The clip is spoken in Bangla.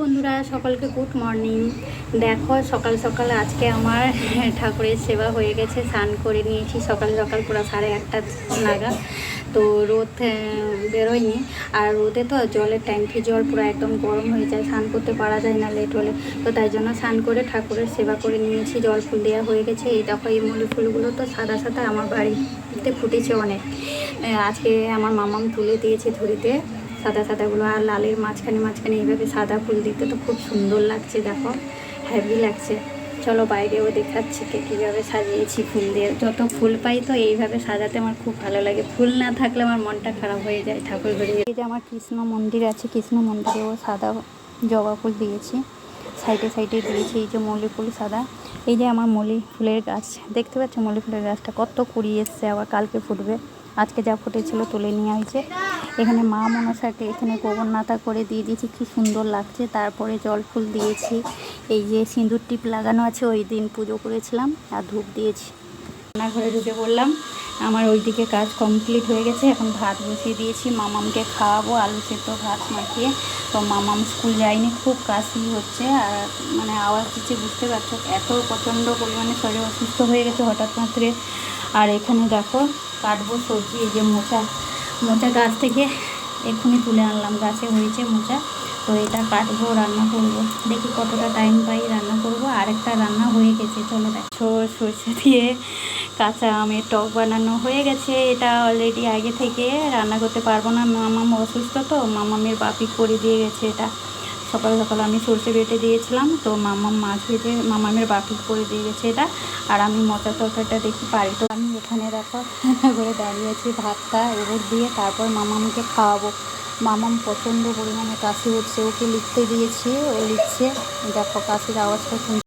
বন্ধুরা, সকলকে গুড মর্নিং। দেখো সকাল সকাল আজকে আমার ঠাকুরের সেবা হয়ে গেছে, স্নান করে নিয়েছি সকাল সকাল পুরো 1:30 নাগাদ। তো রোদ বেরোয়নি, আর রোদে তো জলের ট্যাঙ্কি জল পুরো একদম গরম হয়ে যায়, স্নান করতে পারা যায় না লেট হলে। তো তাই জন্য স্নান করে ঠাকুরের সেবা করে নিয়েছি, জল ফুল দেওয়া হয়ে গেছে। এই দেখো এই মলি ফুলগুলো তো সাদা সাদা আমার বাড়িতে ফুটেছে অনেক। আজকে আমার মামাম তুলে দিয়েছে ঝুড়িতে সাদা সাদাগুলো, আর লালের মাঝখানে মাঝখানে এইভাবে সাদা ফুল দিতে তো খুব সুন্দর লাগছে, দেখো হ্যাভি লাগছে। চলো বাইরেও দেখাচ্ছি কীভাবে সাজিয়েছি ফুল দিয়ে। যত ফুল পাই তো এইভাবে সাজাতে আমার খুব ভালো লাগে, ফুল না থাকলে আমার মনটা খারাপ হয়ে যায় ঠাকুর ঘরে। এই যে আমার কৃষ্ণ মন্দির আছে, কৃষ্ণ মন্দিরেও সাদা জবা ফুল দিয়েছি, সাইডে সাইডে দিয়েছি এই যে মল্লি ফুল সাদা। এই যে আমার মল্লি ফুলের গাছ দেখতে পাচ্ছ, মল্লি ফুলের গাছটা কত কুড়ি এসছে, আবার কালকে ফুটবে। আজকে যা ফুটেছিল তুলে নিয়ে হয়েছে। এখানে মা মনসাকে এখানে গোবর নাতা করে দিয়ে দিয়েছি, কি সুন্দর লাগছে। তারপরে জল ফুল দিয়েছি, এই যে সিঁদুর টিপ লাগানো আছে, ওই দিন পুজো করেছিলাম, আর ধূপ দিয়েছি। রান্নাঘরে ঢুকে পড়লাম, আমার ওইদিকে কাজ কমপ্লিট হয়ে গেছে। এখন ভাত বসিয়ে দিয়েছি, মামামকে খাওয়াবো আলু সেদ্ধ ভাত মাখিয়ে। তো মামাম স্কুল যায়নি, খুব কাশি হচ্ছে, আর মানে আওয়াজ দিচ্ছে বুঝতে পারছো, এত প্রচণ্ড পরিমাণে শরীর অসুস্থ হয়ে গেছে হঠাৎ মাত্রে। আর এখানে দেখো কাটবো সবজি, এই যে মোচা গাছ থেকে এক্ষুনি তুলে আনলাম, গাছে হয়েছে মোচা। তো এটা কাটবো, রান্না করব, দেখি কতটা টাইম পাই রান্না করব। আরেকটা রান্না হয়ে গেছে, চলো দেখো। সরষে দিয়ে কাঁচা আমের টক বানানো হয়ে গেছে। এটা অলরেডি আগে থেকে রান্না করতে পারবো না, মামাম অসুস্থ, তো মামামের বাপি করে দিয়ে গেছে। এটা সকাল সকাল আমি সরষে বেটে দিয়েছিলাম, তো মামাম মাছ ভেজে মামামের বাপি করে দিয়ে গেছে এটা। আর আমি মোচা তরকারিটা দেখি পারি। তো আমি এখানে দেখো করে দাঁড়িয়ে আছি, ভাতটা এবার দিয়ে তারপর মামামকে খাওয়াবো। মামাম প্রচণ্ড পরিমাণে কাশি হচ্ছে, ওকে লিখতে দিয়েছি, ও লিখছে, দেখো কাশির আওয়াজটা শুনছে।